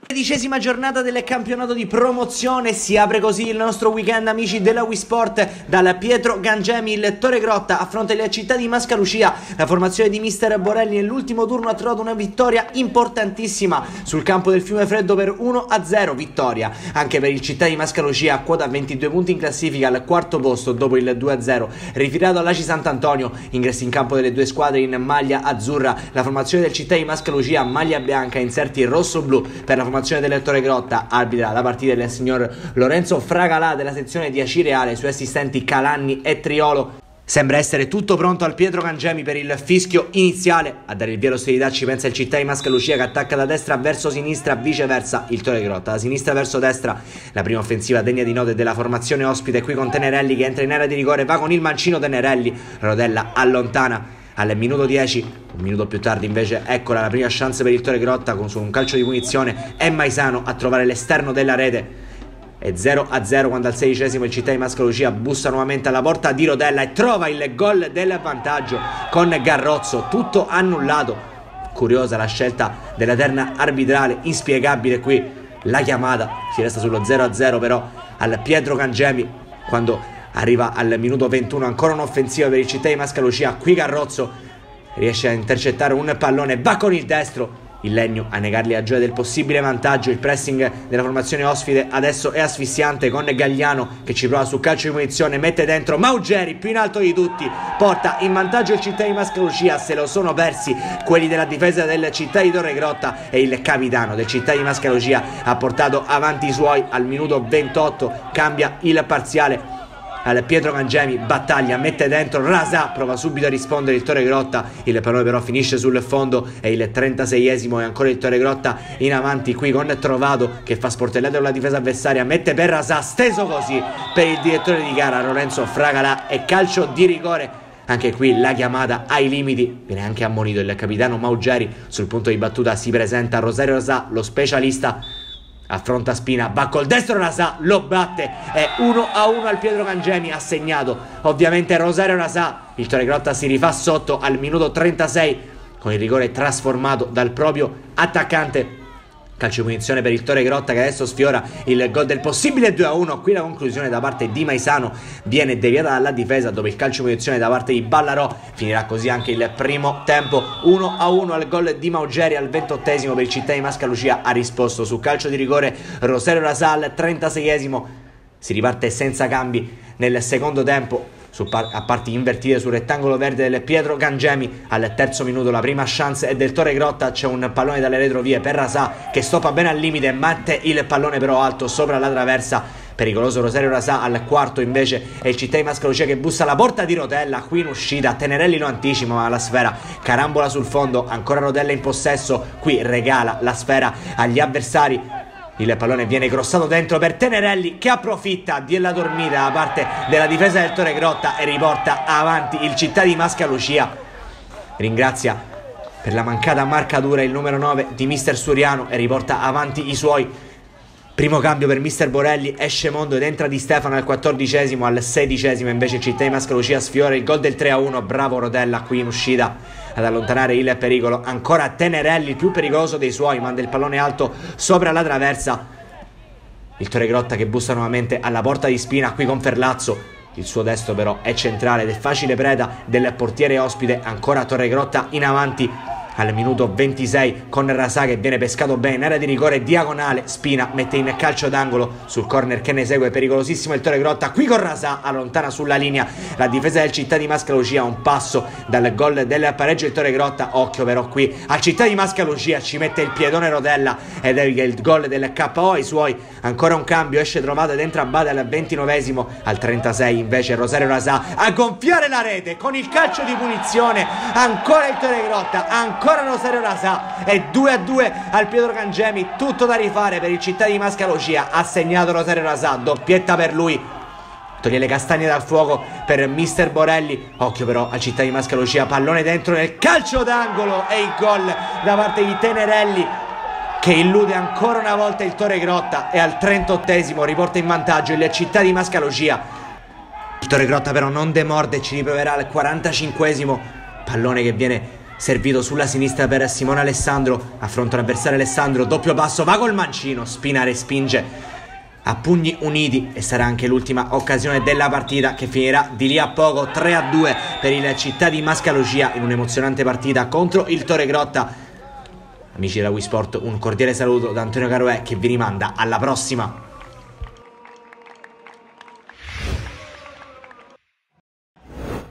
13ª giornata del campionato di promozione, si apre così il nostro weekend amici della Wii Sport. Dal Pietro Gangemi il Torre Grotta affronta il Città di Mascalucia. La formazione di mister Borelli nell'ultimo turno ha trovato una vittoria importantissima sul campo del Fiume Freddo per 1-0, vittoria anche per il Città di Mascalucia, a quota 22 punti in classifica al quarto posto dopo il 2-0 rifirato all'Aci Sant'Antonio. Ingressi in campo delle due squadre in maglia azzurra, la formazione del Città di Mascalucia maglia bianca, inserti rosso-blu per la formazione del Torre Grotta. Arbitra la partita il signor Lorenzo Fragalà della sezione di Acireale, sui assistenti Calanni e Triolo. Sembra essere tutto pronto al Pietro Gangemi per il fischio iniziale. A dare il via all'ostilità ci pensa il Città di Mascalucia, che attacca da destra verso sinistra, viceversa il Torre Grotta da sinistra verso destra. La prima offensiva degna di nota della formazione ospite qui con Tenerelli che entra in area di rigore, va con il mancino Tenerelli, Rodella allontana al minuto 10, un minuto più tardi invece eccola la prima chance per il Torre Grotta con un calcio di punizione. È Maisano a trovare l'esterno della rete. È 0-0 quando al 16esimo il Città di Mascalucia bussa nuovamente alla porta di Rodella e trova il gol del vantaggio con Garrozzo, tutto annullato. Curiosa la scelta della terna arbitrale, inspiegabile qui la chiamata. Si resta sullo 0-0 però al Pietro Gangemi quando arriva al minuto 21, ancora un'offensiva per il Città di Mascalucia. Qui Garrozzo riesce a intercettare un pallone, va con il destro, il Legno a negargli la gioia del possibile vantaggio. Il pressing della formazione ospite adesso è asfissiante con Gagliano che ci prova sul calcio di punizione, mette dentro Maugeri più in alto di tutti, porta in vantaggio il Città di Mascalucia. Se lo sono persi quelli della difesa del Città di Torre Grotta e il capitano del Città di Mascalucia ha portato avanti i suoi al minuto 28, cambia il parziale al Pietro Gangemi, battaglia, mette dentro Rasà, prova subito a rispondere il Torre Grotta, il pallone però finisce sul fondo. È il 36esimo e ancora il Torre Grotta in avanti qui con Trovato che fa sportellate con la difesa avversaria, mette per Rasà, steso così per il direttore di gara Lorenzo Fragalà e calcio di rigore. Anche qui la chiamata ai limiti, viene anche ammonito il capitano Maugeri. Sul punto di battuta si presenta Rosario Rasà, lo specialista. Affronta Spina, va col destro Rasà, lo batte, è 1-1 al Pietro Gangemi, ha segnato ovviamente Rosario Rasà. Il Torre Grotta si rifà sotto al minuto 36 con il rigore trasformato dal proprio attaccante. Calcio di punizione per il Torre Grotta che adesso sfiora il gol del possibile 2-1. Qui la conclusione da parte di Maisano viene deviata dalla difesa dopo il calcio di punizione da parte di Ballarò. Finirà così anche il primo tempo, 1-1 al gol di Maugeri al 28esimo per il Città di Mascalucia. Ha risposto su calcio di rigore Rosario Rasà al 36esimo. Si riparte senza cambi nel secondo tempo a parti invertite sul rettangolo verde del Pietro Gangemi. Al terzo minuto la prima chance è del Torre Grotta, c'è un pallone dalle retrovie per Rasà che stoppa bene al limite, mette il pallone però alto sopra la traversa, pericoloso Rosario Rasà. Al quarto invece è il Città di Mascalucia che bussa alla porta di Rodella, qui in uscita Tenerelli lo anticipa ma la sfera carambola sul fondo, ancora Rodella in possesso, qui regala la sfera agli avversari. Il pallone viene crossato dentro per Tenerelli che approfitta della dormita da parte della difesa del Torre Grotta e riporta avanti il Città di Mascalucia. Ringrazia per la mancata marcatura il numero 9 di mister Suriano e riporta avanti i suoi. Primo cambio per mister Borelli, esce Mondo ed entra Di Stefano al 14esimo. Al 16esimo invece il Città di Mascalucia sfiora il gol del 3-1. Bravo Rodella qui in uscita ad allontanare il pericolo. Ancora Tenerelli, il più pericoloso dei suoi, manda il pallone alto sopra la traversa. Il Torre Grotta che bussa nuovamente alla porta di Spina qui con Ferlazzo. Il suo destro però è centrale ed è facile preda del portiere ospite. Ancora Torre Grotta in avanti al minuto 26 con Rasà che viene pescato bene in area di rigore diagonale. Spina mette in calcio d'angolo sul corner che ne segue, pericolosissimo il Torre Grotta qui con Rasà, allontana sulla linea la difesa del Città di Mascalucia. Un passo dal gol del pareggio il Torre Grotta, occhio però qui al Città di Mascalucia, ci mette il piedone Rodella ed è il gol del KO ai suoi. Ancora un cambio, esce Trovato ed entra Bade al 29esimo. Al 36 invece Rosario Rasà a gonfiare la rete con il calcio di punizione. Ancora il Torre Grotta, ancora Rosario Rasà, è 2-2 al Pietro Gangemi, tutto da rifare per il Città di Mascalucia. Ha segnato Rosario Rasà, doppietta per lui, toglie le castagne dal fuoco per mister Borelli. Occhio però al Città di Mascalucia, pallone dentro nel calcio d'angolo e il gol da parte di Tenerelli che illude ancora una volta il Torre Grotta e al 38esimo riporta in vantaggio il Città di Mascalucia. Il Torre Grotta però non demorde e ci riproverà al 45esimo, pallone che viene servito sulla sinistra per Simone Alessandro, affronta l'avversario Alessandro, doppio passo, va col mancino, Spina respinge a pugni uniti e sarà anche l'ultima occasione della partita, che finirà di lì a poco 3-2 per il Città di Mascalucia in un'emozionante partita contro il Torregrotta. Amici della Wisport, un cordiale saluto da Antonio Caroè, che vi rimanda alla prossima.